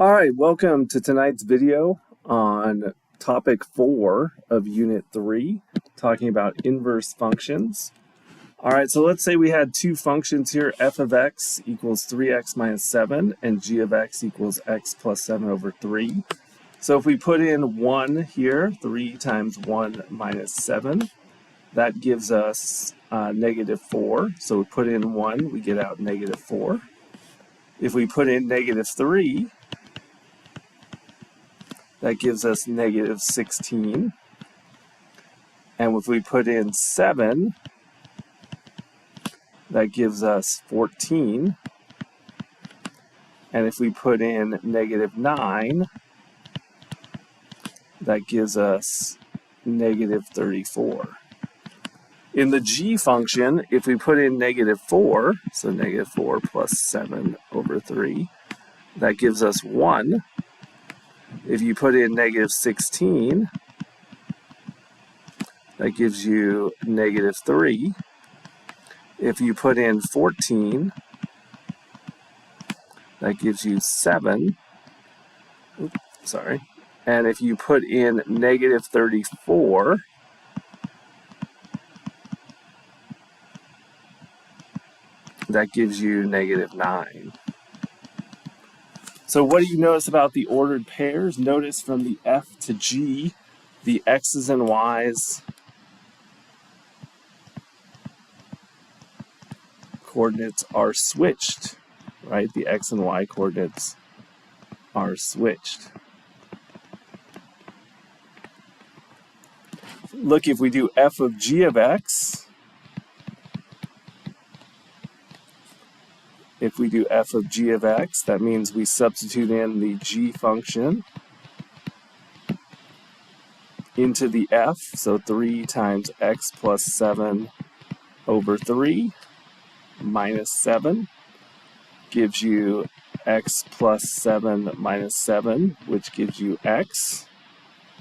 All right, welcome to tonight's video on topic 4 of Unit 3, talking about inverse functions. All right, so let's say we had two functions here, f of x equals 3x minus 7, and g of x equals x plus 7 over 3. So if we put in 1 here, 3 times 1 minus 7, that gives us negative 4. So we put in 1, we get out negative 4. If we put in negative 3, that gives us negative 16. And if we put in 7, that gives us 14. And if we put in negative 9, that gives us negative 34. In the g function, if we put in negative 4, so negative 4 plus 7 over 3, that gives us 1. If you put in negative 16, that gives you negative 3. If you put in 14, that gives you 7. Oops, sorry. And if you put in negative 34, that gives you negative 9. So what do you notice about the ordered pairs? Notice from the f to g, the x's and y's coordinates are switched, right? The x and y coordinates are switched. Look, if we do f of g of x, if we do f of g of x, that means we substitute in the g function into the f, so 3 times x plus 7 over 3 minus 7 gives you x plus 7 minus 7, which gives you x.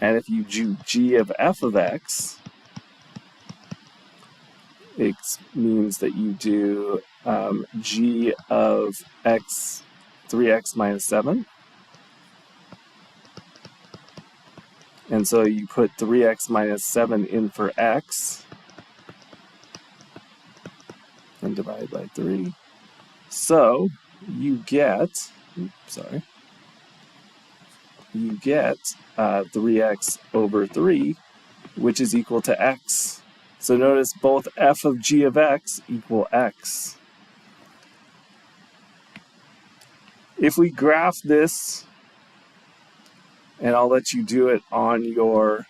And if you do g of f of x, it means that you do g of x, 3x minus 7. And so you put 3x minus 7 in for x and divide by 3. So you get, you get 3x over 3, which is equal to x. So notice both f of g of x equal x. If we graph this, and I'll let you do it on your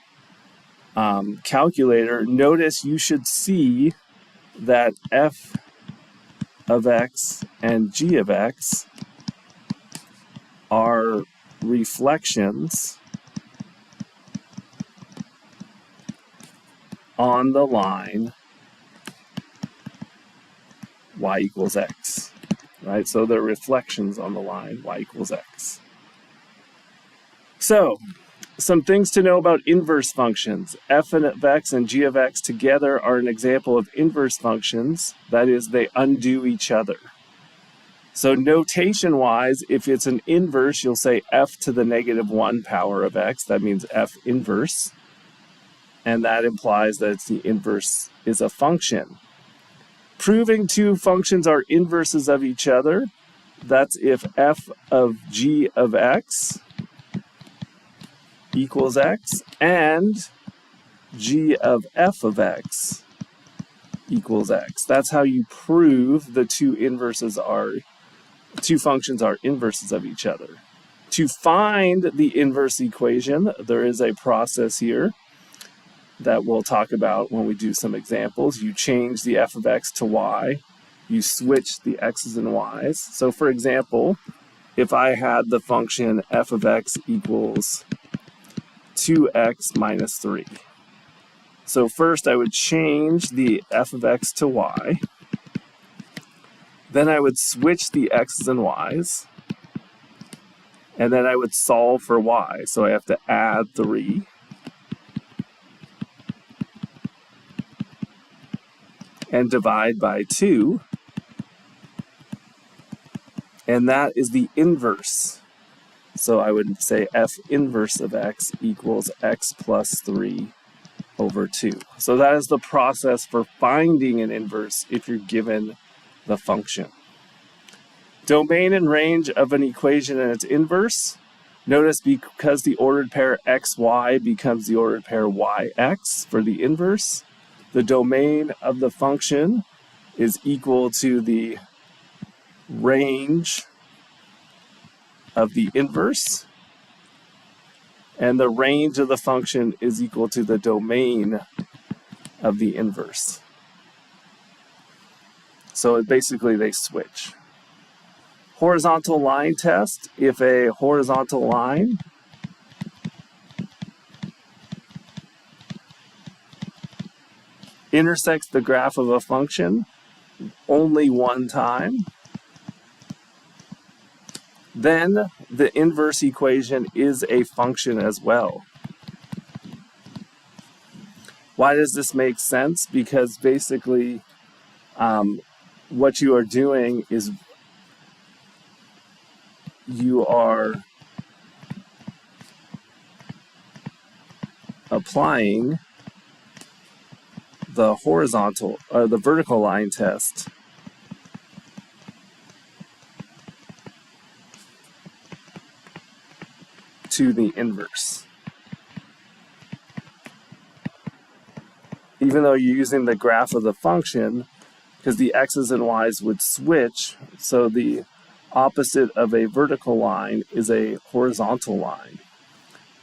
calculator, notice you should see that f of x and g of x are reflections on the line y equals x, right? So they're reflections on the line y equals x. So, some things to know about inverse functions. F of x and g of x together are an example of inverse functions. That is, they undo each other. So notation-wise, if it's an inverse, you'll say f to the negative 1 power of x. That means f inverse. And that implies that it's the inverse is a function. Proving two functions are inverses of each other, that's if f of g of x equals x and g of f of x equals x. That's how you prove the two functions are inverses of each other. To find the inverse equation, there is a process here that we'll talk about when we do some examples. You change the f of x to y. You switch the x's and y's. So for example, if I had the function f of x equals 2x minus 3. So first I would change the f of x to y. Then I would switch the x's and y's. And then I would solve for y. So I have to add 3. And divide by 2. And that is the inverse. So I would say f inverse of x equals x plus 3 over 2. So that is the process for finding an inverse if you're given the function. Domain and range of an equation and its inverse. Notice because the ordered pair xy becomes the ordered pair yx for the inverse, the domain of the function is equal to the range of the inverse, and the range of the function is equal to the domain of the inverse. So basically they switch. Horizontal line test. If a horizontal line intersects the graph of a function only one time, then the inverse equation is a function as well. Why does this make sense? Because basically what you are doing is you are applying the horizontal or the vertical line test to the inverse. Even though you're using the graph of the function, because the x's and y's would switch, so the opposite of a vertical line is a horizontal line.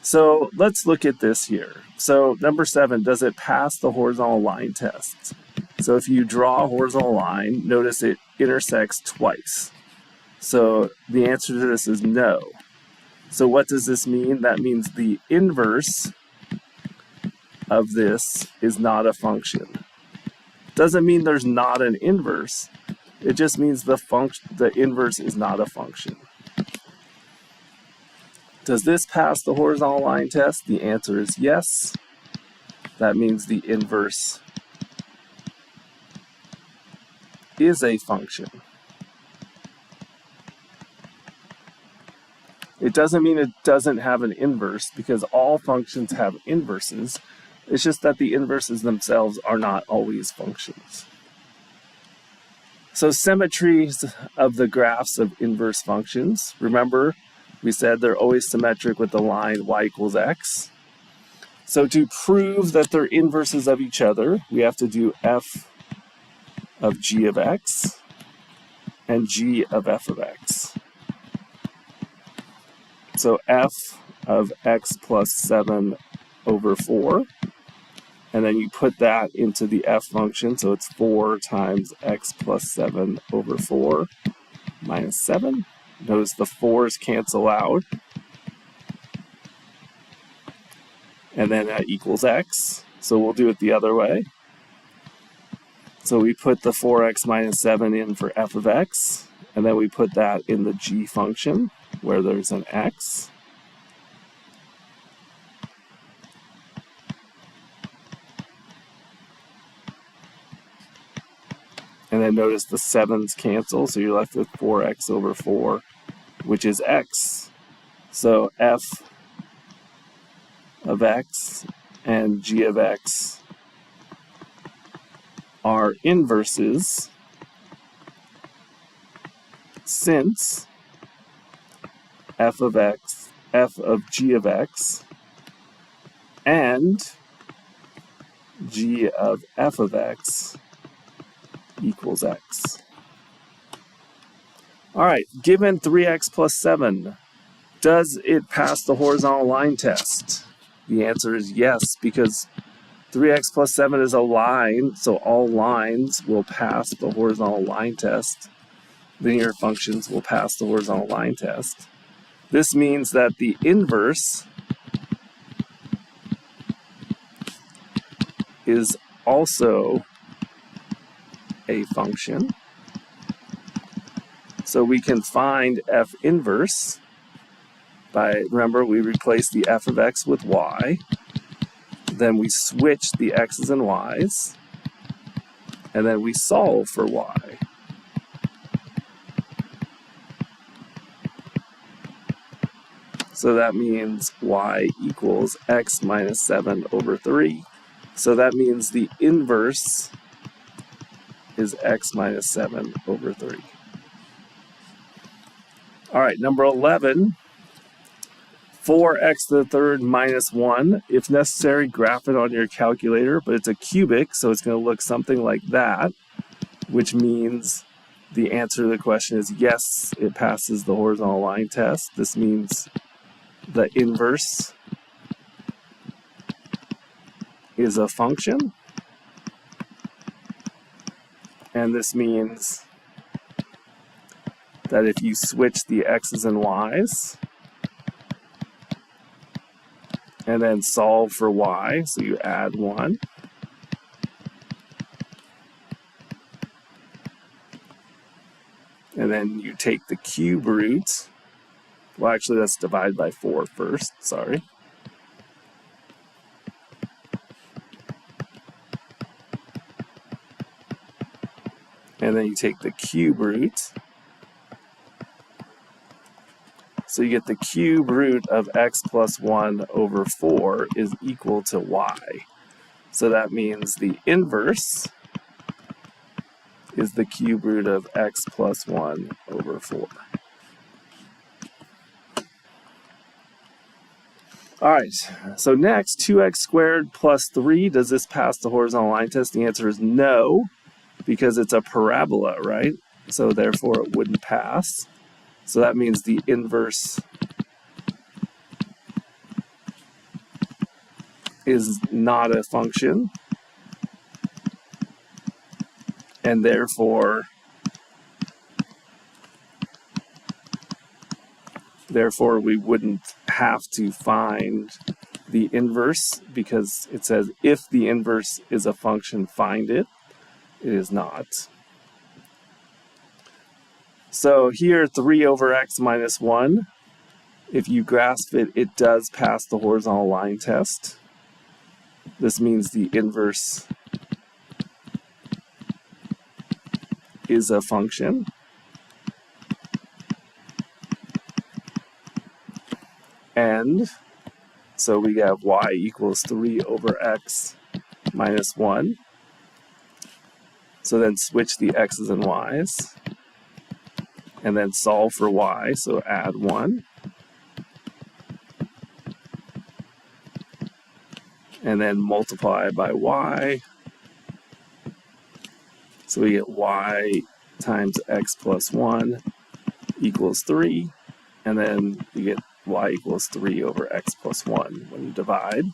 So let's look at this here. So number 7, does it pass the horizontal line test? So if you draw a horizontal line, notice it intersects twice. So the answer to this is no. So what does this mean? That means the inverse of this is not a function. Doesn't mean there's not an inverse. It just means the inverse is not a function. Does this pass the horizontal line test? The answer is yes. That means the inverse is a function. It doesn't mean it doesn't have an inverse, because all functions have inverses. It's just that the inverses themselves are not always functions. So symmetries of the graphs of inverse functions. Remember, we said they're always symmetric with the line y equals x. So to prove that they're inverses of each other, we have to do f of g of x and g of f of x. So f of x plus 7 over 4. And then you put that into the f function, so it's 4 times x plus 7 over 4 minus 7. Notice the 4's cancel out. And then that equals x. So we'll do it the other way. So we put the 4x minus 7 in for f of x, and then we put that in the g function, where there's an x. And then notice the 7's cancel, so you're left with 4x over 4, which is x. So f of x and g of x are inverses, since f of x, f of g of x, and g of f of x equals x. All right, given 3x plus 7, does it pass the horizontal line test? The answer is yes, because 3x plus 7 is a line, so all lines will pass the horizontal line test. Linear functions will pass the horizontal line test. This means that the inverse is also a function. So we can find f inverse by, remember, we replace the f of x with y, then we switch the x's and y's, and then we solve for y. So that means y equals x minus 7 over 3. So that means the inverse is x minus 7 over 3. All right, number 11, 4x to the third minus 1. If necessary, graph it on your calculator, but it's a cubic, so it's going to look something like that, which means the answer to the question is yes, it passes the horizontal line test. This means the inverse is a function, and this means that if you switch the x's and y's and then solve for y, so you add 1, and then you take the cube root. Well, actually, let's divide by 4 first, sorry. And then you take the cube root. So you get the cube root of x plus 1 over 4 is equal to y. So that means the inverse is the cube root of x plus 1 over 4. All right, so next, 2x squared plus 3, does this pass the horizontal line test? The answer is no, because it's a parabola, right? So therefore it wouldn't pass. So that means the inverse is not a function, and therefore we wouldn't have to find the inverse, because it says if the inverse is a function, find it. It is not. So here, 3 over x minus 1, if you grasp it, it does pass the horizontal line test. This means the inverse is a function. And so we have y equals 3 over x minus 1. So then switch the x's and y's, and then solve for y, so add 1. And then multiply by y. So we get y times x plus 1 equals 3. And then you get y equals 3 over x plus 1 when you divide.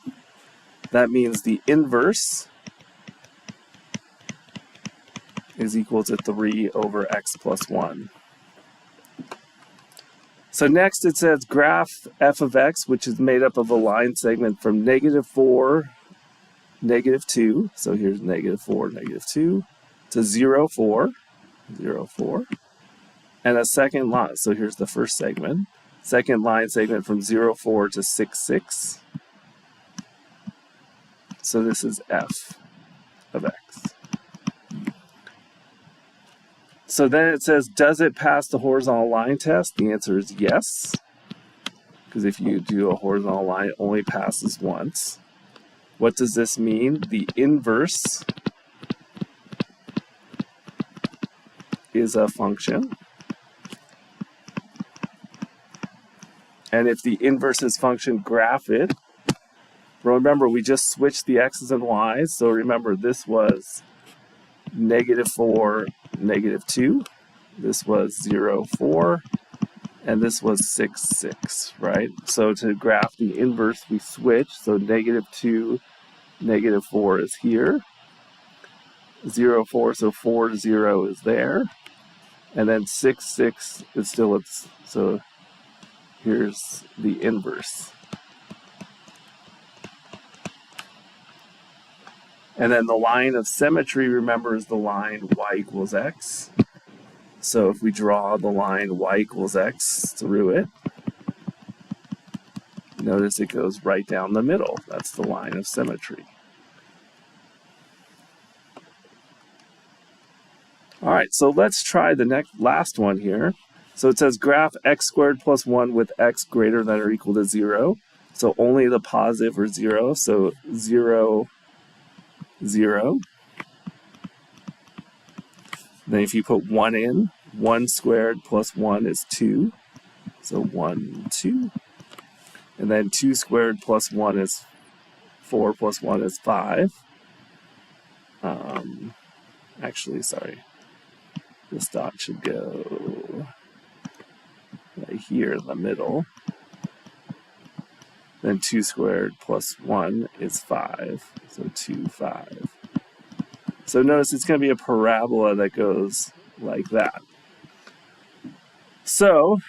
That means the inverse is equal to 3 over x plus 1. So next it says graph f of x, which is made up of a line segment from -4, -2. So here's -4, -2 to 0, 4, 0, 4. And a second line, so here's the first segment. Second line segment from 0, 4 to 6, 6. So this is f of x. So then it says, does it pass the horizontal line test? The answer is yes, because if you do a horizontal line, it only passes once. What does this mean? The inverse is a function. And if the inverse is function, graph it. Remember, we just switched the x's and y's. So remember, this was -4, -2. This was 0, 4. And this was 6, 6, right? So to graph the inverse, we switch. So -2, -4 is here. 0, 4, so 4, 0 is there. And then 6, 6 is still, so here's the inverse. And then the line of symmetry, remember, is the line y equals x. So if we draw the line y equals x through it, notice it goes right down the middle. That's the line of symmetry. All right, so let's try the last one here. So it says graph x squared plus 1 with x greater than or equal to 0. So only the positive or 0. So 0, 0. Then if you put 1 in, 1 squared plus 1 is 2. So 1, 2. And then 2 squared plus 1 is 4 plus 1 is 5. Actually, sorry. This dot should go right here in the middle. Then 2 squared plus 1 is 5. So 2, 5. So notice it's going to be a parabola that goes like that. So,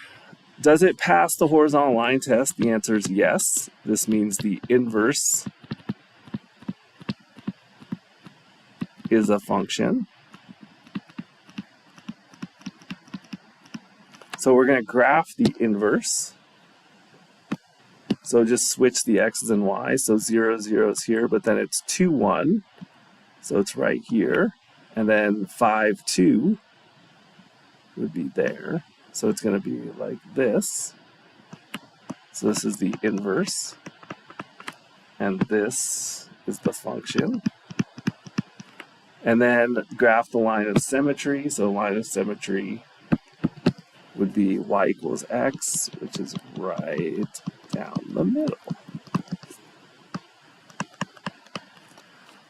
does it pass the horizontal line test? The answer is yes. This means the inverse is a function. So we're going to graph the inverse. So just switch the x's and y's. So 0, 0 is here, but then it's 2, 1. So it's right here. And then 5, 2 would be there. So it's going to be like this. So this is the inverse. And this is the function. And then graph the line of symmetry. So line of symmetry would be y equals x, which is right down the middle.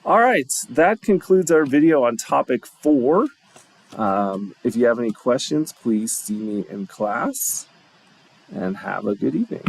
All right, that concludes our video on topic 4. If you have any questions, please see me in class, and have a good evening.